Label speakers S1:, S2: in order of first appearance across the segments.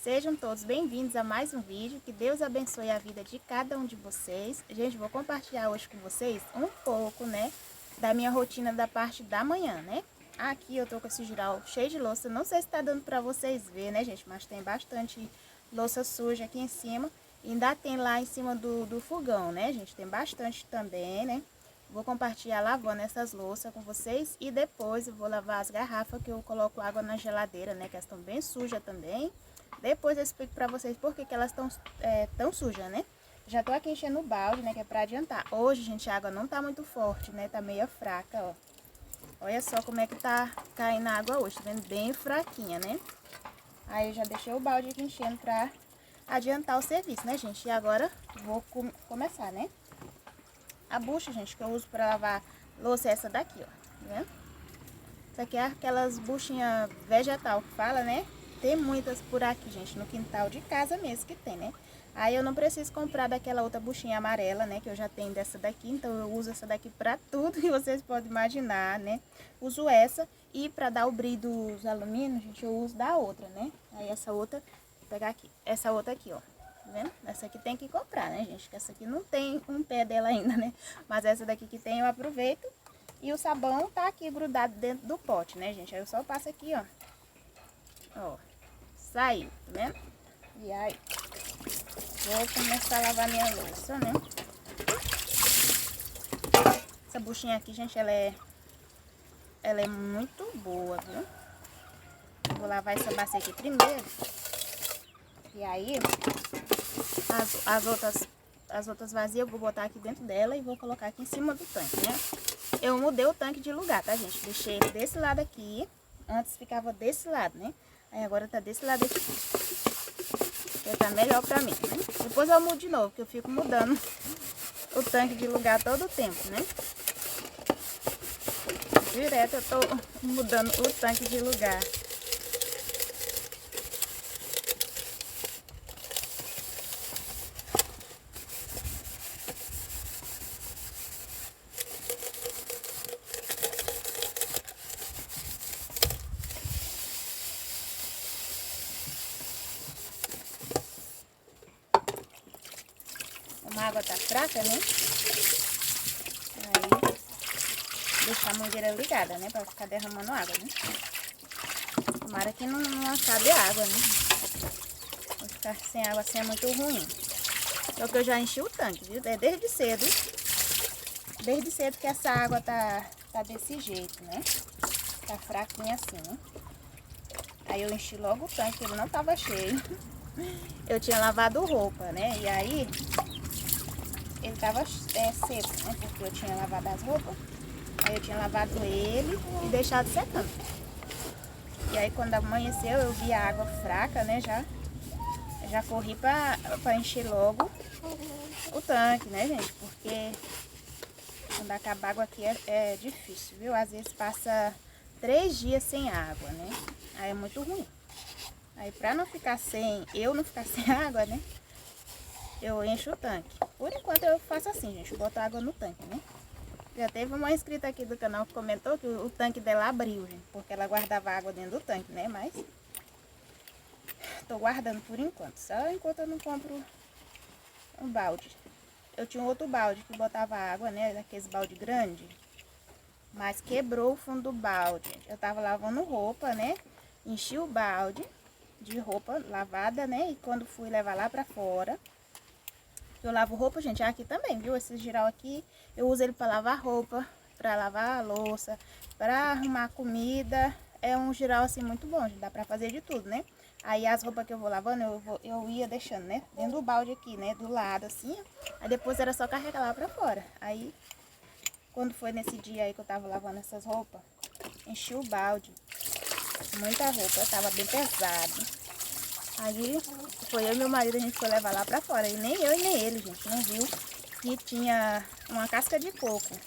S1: Sejam todos bem-vindos a mais um vídeo. Que Deus abençoe a vida de cada um de vocês. Gente, vou compartilhar hoje com vocês um pouco, da minha rotina da parte da manhã, Aqui eu tô com esse giral cheio de louça. Não sei se tá dando pra vocês verem, gente? Mas tem bastante louça suja aqui em cima. E ainda tem lá em cima do fogão, gente? Tem bastante também, Vou compartilhar lavando essas louças com vocês. E depois eu vou lavar as garrafas que eu coloco água na geladeira, Que elas estão bem sujas também. Depois eu explico pra vocês por que elas estão tão sujas, Já tô aqui enchendo o balde, que é pra adiantar. Hoje, gente, a água não tá muito forte, Tá meio fraca, ó. Olha só como é que tá caindo a água hoje, tá vendo? Bem fraquinha, Aí eu já deixei o balde aqui enchendo pra adiantar o serviço, gente? E agora vou começar, A bucha, gente, que eu uso pra lavar louça é essa daqui, ó. Tá vendo? Isso aqui é aquelas buchinhas vegetal que fala, Tem muitas por aqui, gente, no quintal de casa mesmo que tem, Aí eu não preciso comprar daquela outra buchinha amarela, que eu já tenho dessa daqui. Então eu uso essa daqui pra tudo que vocês podem imaginar, Uso essa e pra dar o brilho dos alumínios, gente, eu uso da outra, Aí essa outra, vou pegar aqui, essa outra aqui, ó. Tá vendo? Essa aqui tem que comprar, gente? Que essa aqui não tem um pé dela ainda, Mas essa daqui que tem eu aproveito. E o sabão tá aqui grudado dentro do pote, gente? Aí eu só passo aqui, ó. Ó, saiu, tá vendo? E aí, vou começar a lavar minha louça, Essa buchinha aqui, gente, ela é muito boa, viu? Vou lavar essa bacia aqui primeiro. E aí, as outras vazias eu vou botar aqui dentro dela e vou colocar aqui em cima do tanque, Eu mudei o tanque de lugar, tá, gente? Deixei ele desse lado aqui. Antes ficava desse lado, Aí agora tá desse lado aqui. Que tá melhor pra mim, Depois eu mudo de novo, que eu fico mudando o tanque de lugar todo o tempo, Direto eu tô mudando o tanque de lugar. Como a água tá fraca, Aí, deixar a mangueira ligada, pra ficar derramando água, Tomara que não acabe a água, Vai ficar sem água assim é muito ruim. Só que eu já enchi o tanque, viu? É desde cedo. Desde cedo que essa água tá desse jeito, Tá fraquinha assim, Aí eu enchi logo o tanque, ele não tava cheio. Eu tinha lavado roupa, E aí, ele tava seco, Porque eu tinha lavado as roupas. Aí eu tinha lavado ele e deixado secando. E aí quando amanheceu, eu vi a água fraca, Já corri pra encher logo o tanque, gente? Porque quando acaba a água aqui é difícil, viu? Às vezes passa 3 dias sem água, Aí é muito ruim. Aí pra não ficar sem, eu não ficar sem água, Eu encho o tanque. Por enquanto eu faço assim, gente, eu boto água no tanque, Já teve uma inscrita aqui do canal que comentou que o tanque dela abriu, gente, porque ela guardava água dentro do tanque, Mas tô guardando por enquanto, só enquanto eu não compro um balde. Eu tinha um outro balde que botava água, Daqueles balde grande, mas quebrou o fundo do balde. Eu tava lavando roupa, Enchi o balde de roupa lavada, E quando fui levar lá pra fora, eu lavo roupa, gente, aqui também, viu? Esse giral aqui, eu uso ele pra lavar roupa, pra lavar a louça, pra arrumar comida. É um giral, assim, muito bom, gente. Dá pra fazer de tudo, Aí as roupas que eu vou lavando, eu ia deixando, dentro do balde aqui, do lado, assim. Aí depois era só carregar lá pra fora. Aí, quando foi nesse dia aí que eu tava lavando essas roupas, enchi o balde. Muita roupa, tava bem pesado. Aí, foi eu e meu marido, a gente foi levar lá pra fora. E nem eu e nem ele, gente, não viu que tinha uma casca de coco.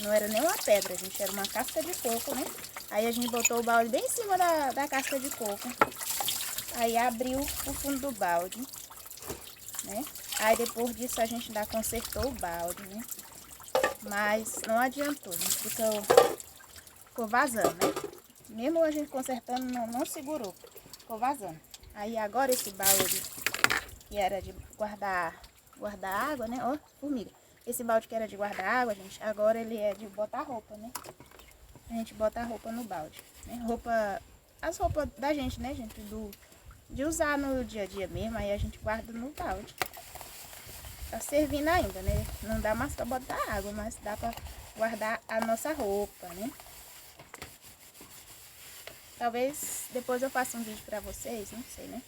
S1: Não era nem uma pedra, gente, era uma casca de coco, Aí a gente botou o balde bem em cima da casca de coco. Aí abriu o fundo do balde, Aí depois disso a gente ainda consertou o balde, Mas não adiantou, gente, ficou vazando, Mesmo a gente consertando, não segurou, ficou vazando. Aí agora esse balde que era de guardar água, né? Ó, formiga. Esse balde que era de guardar água, gente, agora ele é de botar roupa, né? A gente bota a roupa no balde, né? As roupas da gente, né, gente? De usar no dia a dia mesmo, aí a gente guarda no balde. Tá servindo ainda, né? Não dá mais pra botar água, mas dá pra guardar a nossa roupa, né? Talvez depois eu faça um vídeo pra vocês, não sei, né?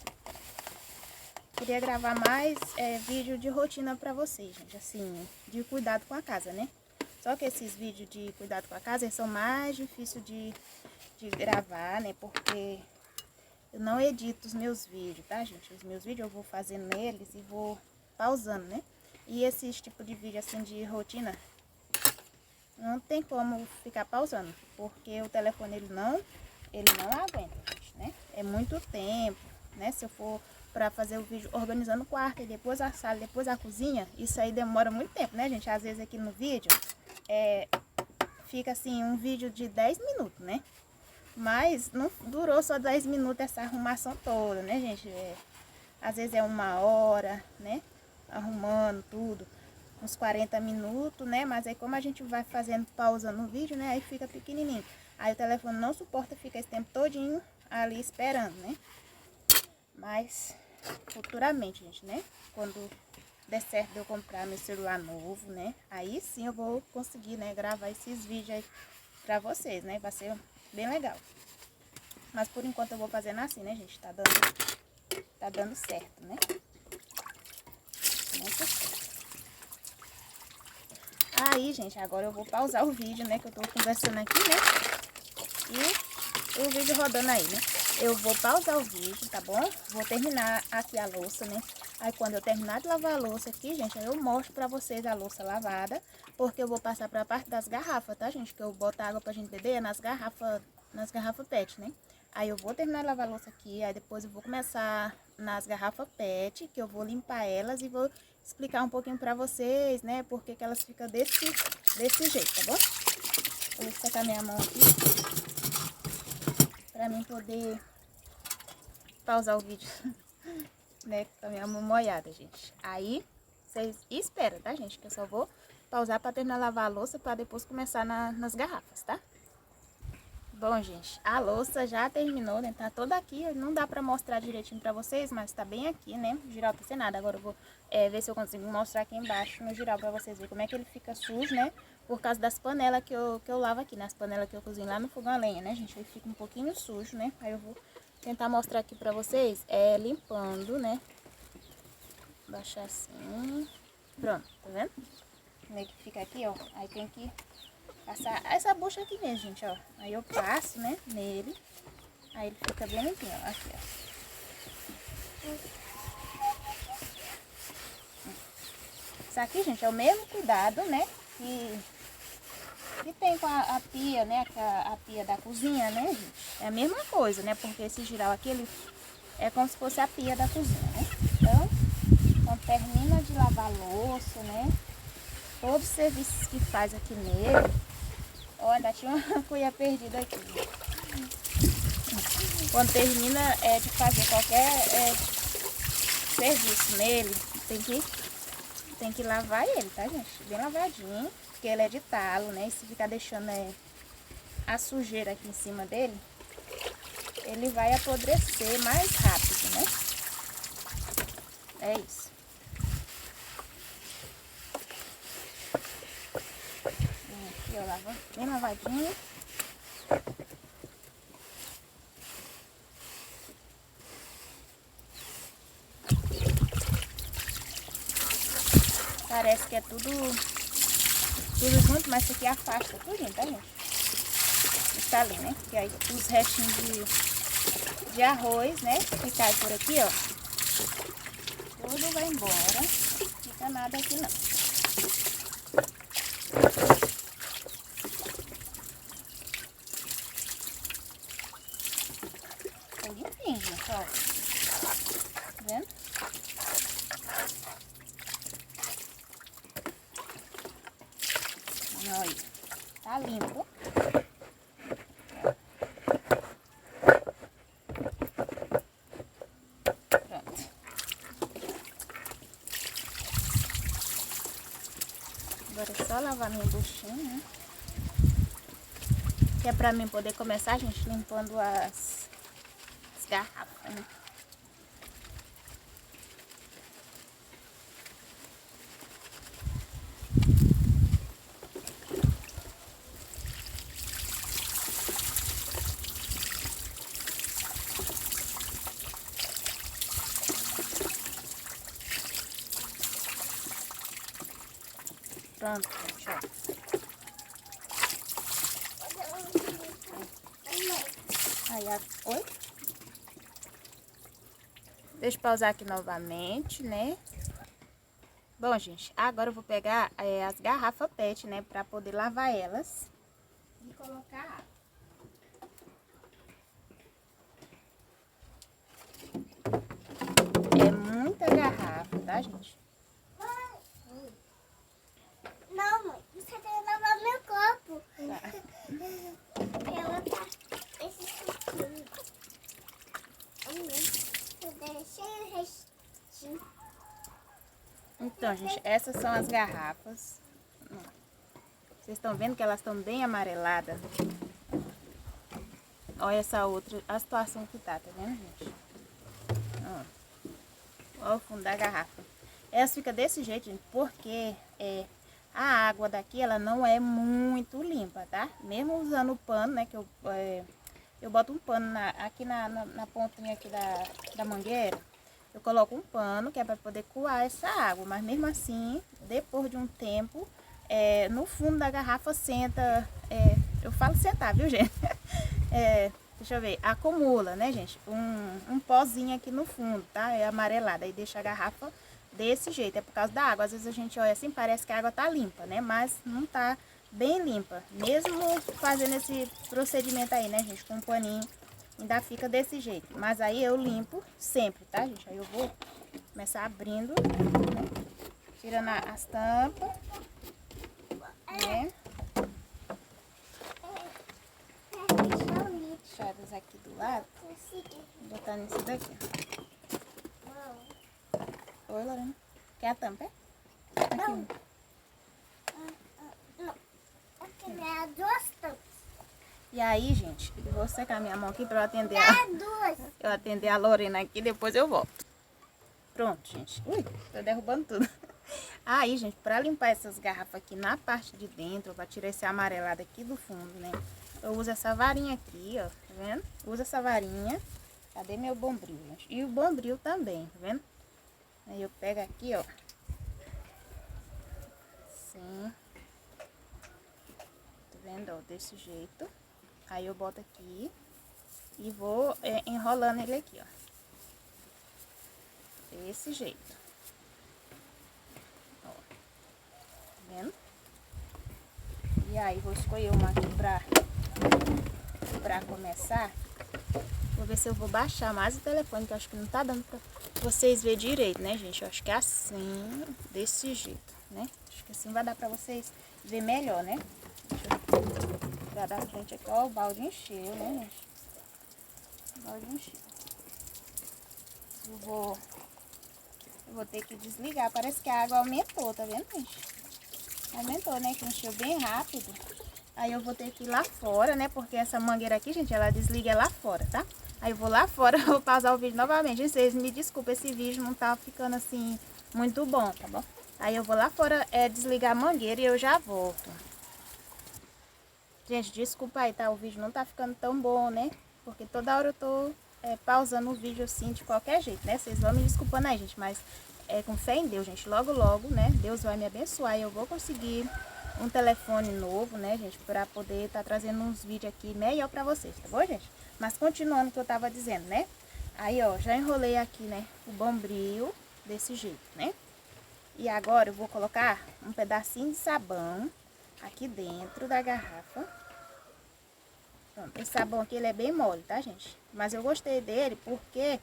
S1: Queria gravar mais vídeo de rotina pra vocês, gente, assim, de cuidado com a casa, né? Só que esses vídeos de cuidado com a casa, eles são mais difíceis de gravar, né? Porque eu não edito os meus vídeos, tá, gente? Os meus vídeos eu vou fazendo neles e vou pausando, né? E esses tipo de vídeo, assim, de rotina, não tem como ficar pausando, porque o telefone, ele não aguenta, gente, né? É muito tempo, né? Se eu for pra fazer o vídeo organizando o quarto, e depois a sala, depois a cozinha, isso aí demora muito tempo, né, gente? Às vezes aqui no vídeo, fica assim, um vídeo de 10 minutos, né? Mas não durou só 10 minutos essa arrumação toda, né, gente? Às vezes é 1 hora, né? Arrumando tudo, uns 40 minutos, né? Mas aí como a gente vai fazendo pausa no vídeo, né? Aí fica pequenininho. Aí o telefone não suporta ficar esse tempo todinho ali esperando, né? Mas futuramente, gente, né? Quando der certo de eu comprar meu celular novo, né? Aí sim eu vou conseguir, né? Gravar esses vídeos aí pra vocês, né? Vai ser bem legal. Mas por enquanto eu vou fazendo assim, né, gente? Tá dando certo, né? Muito certo. Aí, gente, agora eu vou pausar o vídeo, né? Que eu tô conversando aqui, né? E o vídeo rodando aí, né? Eu vou pausar o vídeo, tá bom? Vou terminar aqui a louça, né? Aí quando eu terminar de lavar a louça aqui, gente, aí eu mostro pra vocês a louça lavada. Porque eu vou passar pra parte das garrafas, tá, gente? Que eu boto água pra gente beber nas garrafas PET, né? Aí eu vou terminar de lavar a louça aqui, aí depois eu vou começar nas garrafas PET, que eu vou limpar elas e vou explicar um pouquinho pra vocês, né? Porque que elas ficam desse jeito, tá bom? Vou secar minha mão aqui pra mim poder pausar o vídeo, né? Com a minha mão molhada, gente. Aí vocês esperam, tá, gente? Que eu só vou pausar pra terminar de lavar a louça pra depois começar nas garrafas, tá? Bom, gente, a louça já terminou, né? Tá toda aqui, não dá pra mostrar direitinho pra vocês, mas tá bem aqui, né? O giral tá sem nada. Agora eu vou ver se eu consigo mostrar aqui embaixo no giral pra vocês verem como é que ele fica sujo, né? Por causa das panelas que eu lavo aqui, nas panelas que eu cozinho lá no fogão a lenha, né, gente? Ele fica um pouquinho sujo, né? Aí eu vou tentar mostrar aqui pra vocês, limpando, né? Baixar assim. Pronto, tá vendo? Como é que fica aqui, ó. Aí tem que passar essa bucha aqui mesmo, gente, ó. Aí eu passo, né, nele. Aí ele fica bem limpinho, ó. Aqui, ó. Isso aqui, gente, é o mesmo cuidado, né, que tem com a pia, né, a pia da cozinha, né, gente. É a mesma coisa, né, porque esse giral aqui, ele é como se fosse a pia da cozinha, né. Então, quando termina de lavar a louça, né, todos os serviços que faz aqui nele. Ó, ainda tinha uma cuia perdida aqui. Quando termina de fazer qualquer serviço nele, tem que lavar ele, tá, gente? Bem lavadinho, porque ele é de talo, né? E se ficar deixando a sujeira aqui em cima dele, ele vai apodrecer mais rápido, né? É isso. Aqui, ó, bem lavadinho. Parece que é tudo junto, mas isso aqui afasta tudo, tá, gente? Está ali, né? Que aí os restinhos de arroz, né? Que cai por aqui, ó. Tudo vai embora. Não fica nada aqui, não. Tá limpinho, gente, ó. Tá vendo? Olha, tá limpo. Agora é só lavar minha buchinha, né? Que é pra mim poder começar, gente, limpando as garrafas, né? Pronto, gente, ó. Aí, oi? Deixa eu pausar aqui novamente, né? Bom, gente, agora eu vou pegar as garrafas PET, né? Pra poder lavar elas e colocar água. É muita garrafa, tá, gente?
S2: Não, mãe, você tem que lavar meu copo.
S1: Tá.
S2: Ela tá esse suquinho. Eu deixei o restinho.
S1: Então, gente, essas são as garrafas. Vocês estão vendo que elas estão bem amareladas? Olha essa outra, a situação que tá vendo, gente? Olha o fundo da garrafa. Essa fica desse jeito, gente, porque a água daqui, ela não é muito limpa, tá? Mesmo usando o pano, né, que eu boto um pano aqui na pontinha aqui da mangueira. Eu coloco um pano que é para poder coar essa água, mas mesmo assim, depois de um tempo, no fundo da garrafa senta, eu falo sentar, viu, gente? Deixa eu ver, acumula, né, gente? Um pozinho aqui no fundo, tá? É amarelado, aí deixa a garrafa desse jeito, é por causa da água. Às vezes a gente olha assim, parece que a água tá limpa, né? Mas não tá bem limpa. Mesmo fazendo esse procedimento aí, né, gente, com um paninho, ainda fica desse jeito. Mas aí eu limpo sempre, tá, gente? Aí eu vou começar abrindo, né? Tirando as tampas, né? Fechadas aqui do lado. Vou botar nisso daqui. Oi, Lorena. Quer a tampa? Aqui.
S2: Não. Eu queria duas tampas.
S1: E aí, gente, eu vou secar minha mão aqui pra eu atender
S2: Duas.
S1: atender a Lorena aqui, depois eu volto. Pronto, gente. Ui, tô derrubando tudo. Aí, gente, pra limpar essas garrafas aqui na parte de dentro, pra tirar esse amarelado aqui do fundo, né? Eu uso essa varinha aqui, ó, tá vendo? Uso essa varinha. Cadê meu bombril, gente? E o bombril também, tá vendo? Aí eu pego aqui, ó. Assim. Tá vendo, ó? Desse jeito. Aí eu boto aqui e vou enrolando ele aqui, ó. Desse jeito. Ó. Tá vendo? E aí vou escolher uma aqui pra começar. Vou ver se eu vou baixar mais o telefone, que eu acho que não tá dando pra vocês verem direito, né, gente? Eu acho que é assim, desse jeito, né? Acho que assim vai dar pra vocês ver melhor, né? Deixa eu tirar da frente aqui, ó, o balde encheu, né, gente? O balde encheu. Eu vou ter que desligar. Parece que a água aumentou, tá vendo, gente? Aumentou, né? Que encheu bem rápido. Aí eu vou ter que ir lá fora, né? Porque essa mangueira aqui, gente, ela desliga lá fora, tá? Aí eu vou lá fora, vou pausar o vídeo novamente. Vocês me desculpem, esse vídeo não tá ficando assim muito bom, tá bom? Aí eu vou lá fora desligar a mangueira e eu já volto. Gente, desculpa aí, tá? O vídeo não tá ficando tão bom, né? Porque toda hora eu tô pausando o vídeo assim, de qualquer jeito, né? Vocês vão me desculpando aí, gente, mas com fé em Deus, gente. Logo, logo, né? Deus vai me abençoar e eu vou conseguir um telefone novo, né, gente? Pra poder estar trazendo uns vídeos aqui melhor pra vocês, tá bom, gente? Mas continuando o que eu tava dizendo, né? Aí, ó, já enrolei aqui, né, o bombril desse jeito, né? E agora eu vou colocar um pedacinho de sabão aqui dentro da garrafa. Pronto, esse sabão aqui, ele é bem mole, tá, gente? Mas eu gostei dele porque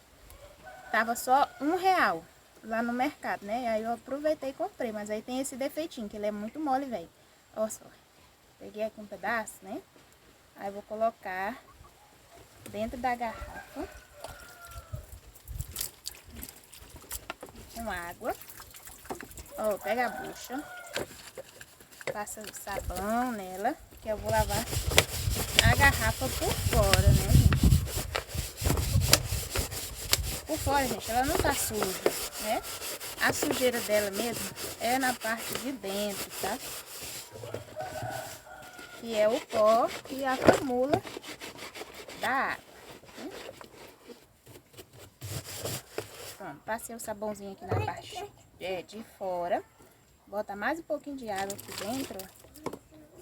S1: tava só R$1 lá no mercado, né? Aí eu aproveitei e comprei, mas aí tem esse defeitinho, que ele é muito mole, velho. Olha só, peguei aqui um pedaço, né? Aí vou colocar dentro da garrafa com água. Ó, pega a bucha. passa o sabão nela, que eu vou lavar a garrafa por fora, né, gente? Por fora, gente, ela não tá suja, né? A sujeira dela mesmo é na parte de dentro, tá? Que é o pó que acumula da água. Né? Pronto, passei o sabãozinho aqui na parte de fora. Bota mais um pouquinho de água aqui dentro.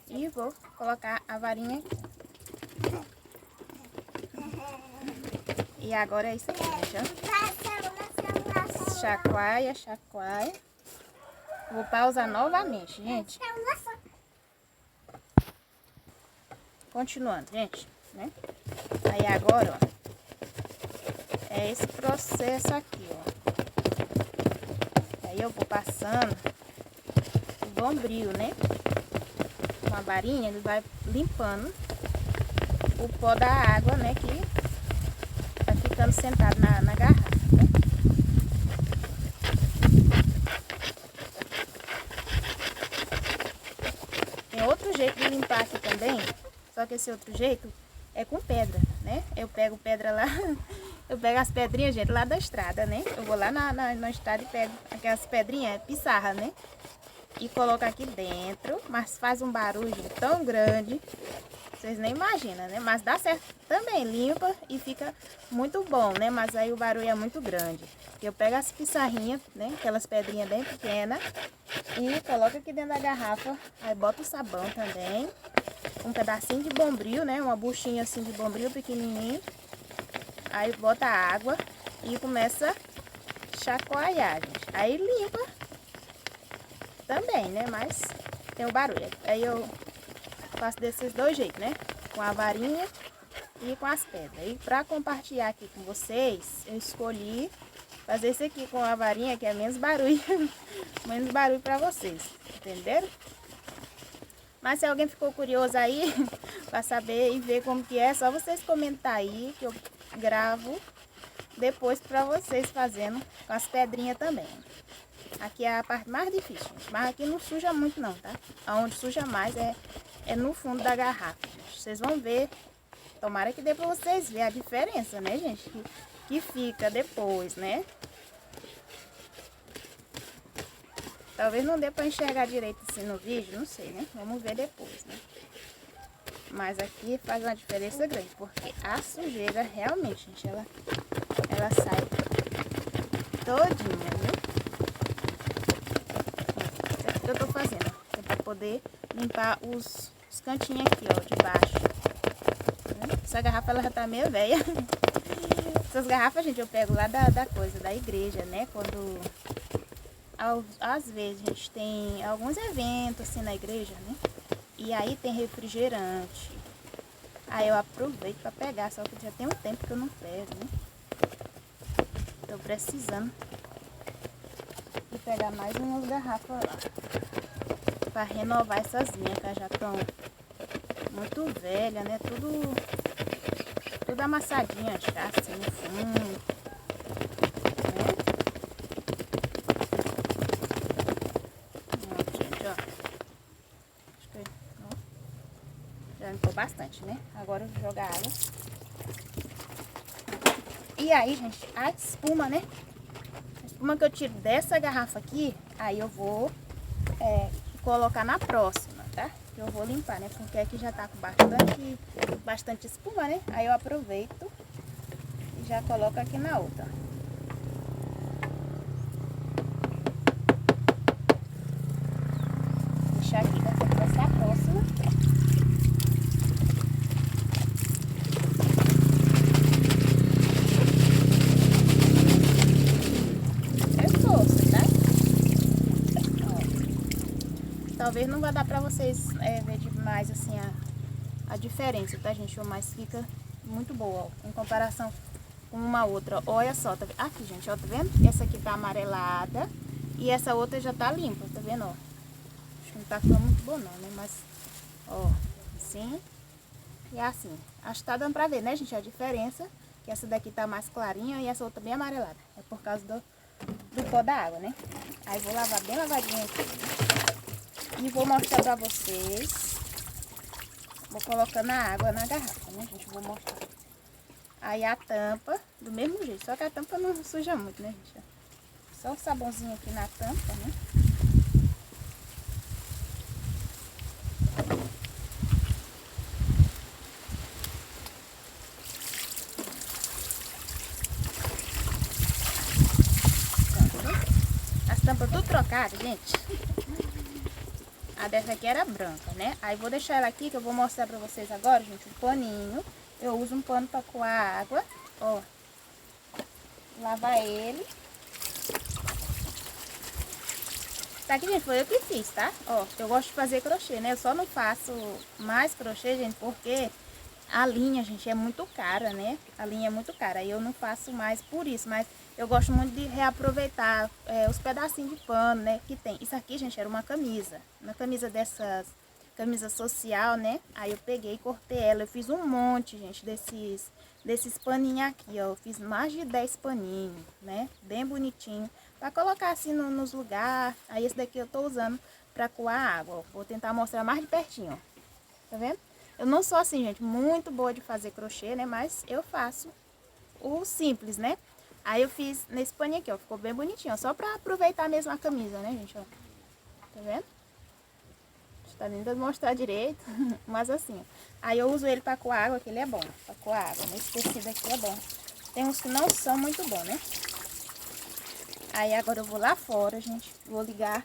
S1: E vou colocar a varinha aqui. E agora é isso aqui, gente, ó. Chacoalha, chacoalha. Vou pausar novamente, gente. Continuando, gente, né? Aí agora, ó, é esse processo aqui, ó. Aí eu vou passando o bombril, né? Com a varinha, ele vai limpando o pó da água, né? Que tá ficando sentado na garrafa, né? Tem outro jeito de limpar aqui também. Só que esse outro jeito é com pedra, né? Eu pego pedra lá, eu pego as pedrinhas, gente, lá da estrada, né? Eu vou lá na estrada e pego aquelas pedrinhas, pissarra, né? E coloco aqui dentro, mas faz um barulho tão grande, vocês nem imaginam, né? Mas dá certo também, limpa e fica muito bom, né? Mas aí o barulho é muito grande. Eu pego as pissarrinhas, né? Aquelas pedrinhas bem pequenas e coloco aqui dentro da garrafa, aí boto o sabão também. Um pedacinho de bombril, né? Uma buchinha assim de bombril pequenininho. Aí bota a água e começa a chacoalhar, gente. Aí limpa também, né? Mas tem o barulho. Aí eu faço desses dois jeitos, né? Com a varinha e com as pedras. E pra compartilhar aqui com vocês, eu escolhi fazer isso aqui com a varinha, que é menos barulho. Menos barulho pra vocês. Entenderam? Mas se alguém ficou curioso aí, para saber e ver como que é, só vocês comentar aí, que eu gravo depois para vocês fazendo com as pedrinhas também. Aqui é a parte mais difícil, mas aqui não suja muito não, tá? Onde suja mais é no fundo da garrafa, gente. Vocês vão ver, tomara que dê para vocês verem a diferença, né, gente? Que fica depois, né? Talvez não dê para enxergar direito assim no vídeo, não sei, né? Vamos ver depois, né? Mas aqui faz uma diferença grande, porque a sujeira realmente, gente, ela sai todinha, né? É o que eu tô fazendo, ó, é para poder limpar os cantinhos aqui, ó, de baixo. Essa garrafa, ela já tá meio velha. Essas garrafas, gente, eu pego lá da coisa, da igreja, né? Quando... Às vezes a gente tem alguns eventos assim na igreja, né? E aí tem refrigerante. Aí eu aproveito para pegar, só que já tem um tempo que eu não pego, né? Tô precisando de pegar mais umas garrafas lá. Para renovar essas minhas, que já estão muito velhas, né? Tudo amassadinha já, assim, no fundo. Limpou bastante, né? Agora eu vou jogar água. E aí, gente, a espuma, né? A espuma que eu tiro dessa garrafa aqui, aí eu vou colocar na próxima, tá? Eu vou limpar, né? Porque aqui já tá com bastante espuma, né? Aí eu aproveito e já coloco aqui na outra. Deixar aqui, vai ser a próxima. Talvez não vai dar pra vocês ver demais assim a diferença, tá, gente? Mas fica muito boa, ó, em comparação com uma outra. Olha só, tá vendo? Aqui, gente, ó, tá vendo? Essa aqui tá amarelada e essa outra já tá limpa, tá vendo, ó? Acho que não tá ficando muito boa não, né? Mas, ó, assim e assim. Acho que tá dando pra ver, né, gente? A diferença, que essa daqui tá mais clarinha e essa outra bem amarelada. É por causa do pó da água, né? Aí vou lavar bem lavadinho aqui. E vou mostrar pra vocês. Vou colocando a água na garrafa, né, gente? Vou mostrar. Aí a tampa, do mesmo jeito. Só que a tampa não suja muito, né, gente? Só o sabãozinho aqui na tampa, né? As tampas tudo trocadas, gente. A dessa aqui era branca, né? Aí vou deixar ela aqui que eu vou mostrar pra vocês agora, gente, um paninho. Eu uso um pano pra coar água, ó. Lavar ele. Tá aqui, gente, foi eu que fiz, tá? Ó, eu gosto de fazer crochê, né? Eu só não faço mais crochê, gente, porque a linha, gente, é muito cara, né? A linha é muito cara, aí eu não faço mais por isso, mas eu gosto muito de reaproveitar os pedacinhos de pano, né, que tem. Isso aqui, gente, era uma camisa dessas, camisa social, né? Aí eu peguei e cortei ela, eu fiz um monte, gente, desses paninhos aqui, ó. Eu fiz mais de 10 paninhos, né? Bem bonitinho, pra colocar assim nos lugares. Aí esse daqui eu tô usando pra coar água, ó. Vou tentar mostrar mais de pertinho, ó. Tá vendo? Eu não sou assim, gente, muito boa de fazer crochê, né? Mas eu faço o simples, né? Aí eu fiz nesse paninho aqui, ó. Ficou bem bonitinho, ó. Só pra aproveitar mesmo a camisa, né, gente, ó. Tá vendo? Tá nem dando mostrar direito, mas assim, ó. Aí eu uso ele pra coar água, que ele é bom. Pra coar água, esse tecido aqui é bom. Tem uns que não são muito bons, né? Aí agora eu vou lá fora, gente. Vou ligar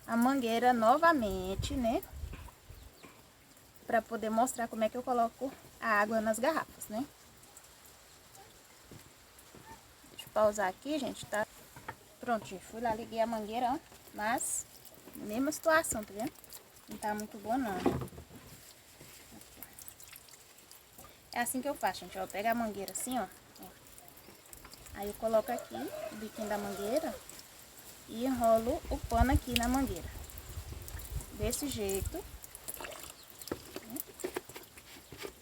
S1: a mangueira novamente, né? Pra poder mostrar como é que eu coloco a água nas garrafas, né? Deixa eu pausar aqui, gente, tá? Pronto, gente, fui lá, liguei a mangueira, ó. Mas, mesma situação, tá vendo? Não tá muito boa, não. É assim que eu faço, gente, ó. Eu pego a mangueira assim, ó. Aí eu coloco aqui o biquinho da mangueira e enrolo o pano aqui na mangueira. Desse jeito.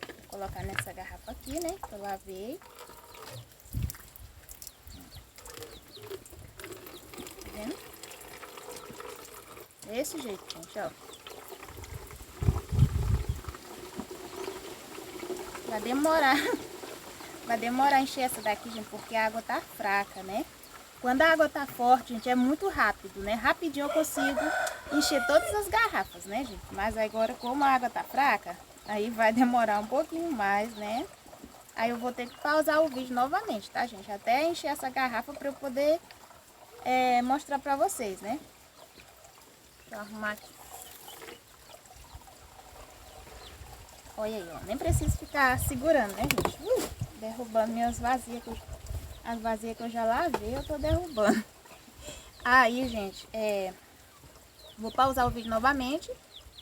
S1: Vou colocar nessa garrafa aqui, né, que eu lavei. Tá vendo? Desse jeito, gente, ó. Vai demorar a encher essa daqui, gente, porque a água tá fraca, né? Quando a água tá forte, gente, é muito rápido, né? Rapidinho eu consigo encher todas as garrafas, né, gente? Mas agora, como a água tá fraca, aí vai demorar um pouquinho mais, né? Aí eu vou ter que pausar o vídeo novamente, tá, gente? Até encher essa garrafa pra eu poder mostrar pra vocês, né? Deixa eu arrumar aqui. Olha aí, ó. Nem preciso ficar segurando, né, gente? Derrubando minhas vasilhas. As vasilhas que eu já lavei, eu tô derrubando. Aí, gente, vou pausar o vídeo novamente.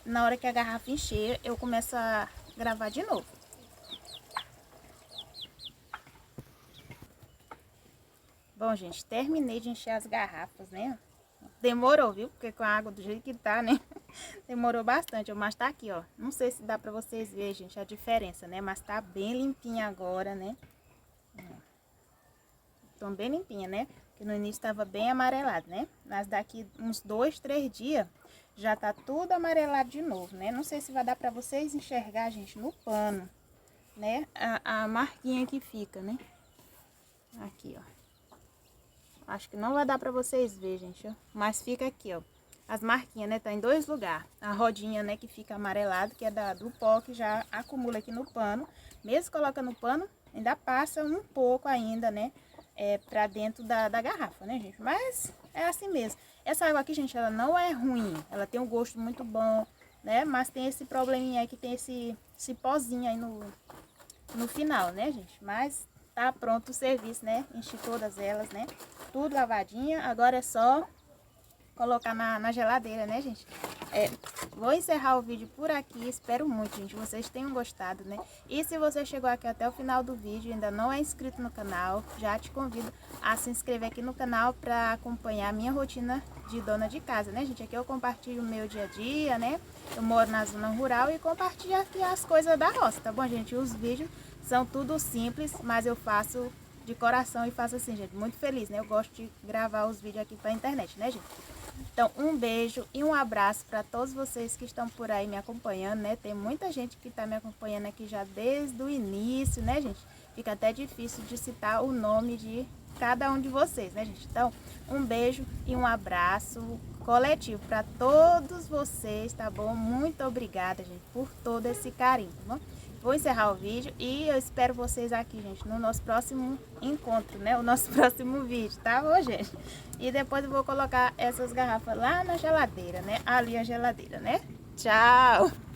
S1: Na hora que a garrafa encher, eu começo a gravar de novo. Bom, gente, terminei de encher as garrafas, né? Demorou, viu? Porque com a água do jeito que tá, né? Demorou bastante, mas tá aqui, ó. Não sei se dá pra vocês verem, gente, a diferença, né? Mas tá bem limpinha agora, né? Estão bem limpinha, né? Porque no início tava bem amarelado, né? Mas daqui uns 2, 3 dias já tá tudo amarelado de novo, né? Não sei se vai dar pra vocês enxergar, gente, no pano, né? A marquinha que fica, né? Aqui, ó. Acho que não vai dar pra vocês verem, gente, ó. Mas fica aqui, ó. As marquinhas, né? Tá em 2 lugares. A rodinha, né? Que fica amarelado, que é do pó, que já acumula aqui no pano. Mesmo coloca no pano, ainda passa um pouco ainda, né? Pra dentro da garrafa, né, gente? Mas é assim mesmo. Essa água aqui, gente, ela não é ruim. Ela tem um gosto muito bom, né? Mas tem esse probleminha aí, que tem esse pozinho aí no final, né, gente? Mas tá pronto o serviço, né? Enchi todas elas, né? Tudo lavadinha. Agora é só colocar na geladeira, né, gente? Vou encerrar o vídeo por aqui. Espero muito, gente, vocês tenham gostado, né? E se você chegou aqui até o final do vídeo e ainda não é inscrito no canal, já te convido a se inscrever aqui no canal para acompanhar a minha rotina de dona de casa, né, gente? Aqui eu compartilho o meu dia a dia, né? Eu moro na zona rural e compartilho aqui as coisas da roça, tá bom, gente? Os vídeos são tudo simples, mas eu faço de coração e faço assim, gente, muito feliz, né? Eu gosto de gravar os vídeos aqui pra internet, né, gente? Então, um beijo e um abraço para todos vocês que estão por aí me acompanhando, né? Tem muita gente que está me acompanhando aqui já desde o início, né, gente? Fica até difícil de citar o nome de cada um de vocês, né, gente? Então, um beijo e um abraço coletivo para todos vocês, tá bom? Muito obrigada, gente, por todo esse carinho, tá bom? Vou encerrar o vídeo e eu espero vocês aqui, gente, no nosso próximo encontro, né? O nosso próximo vídeo, tá bom, gente? E depois eu vou colocar essas garrafas lá na geladeira, né? Ali a geladeira, né? Tchau!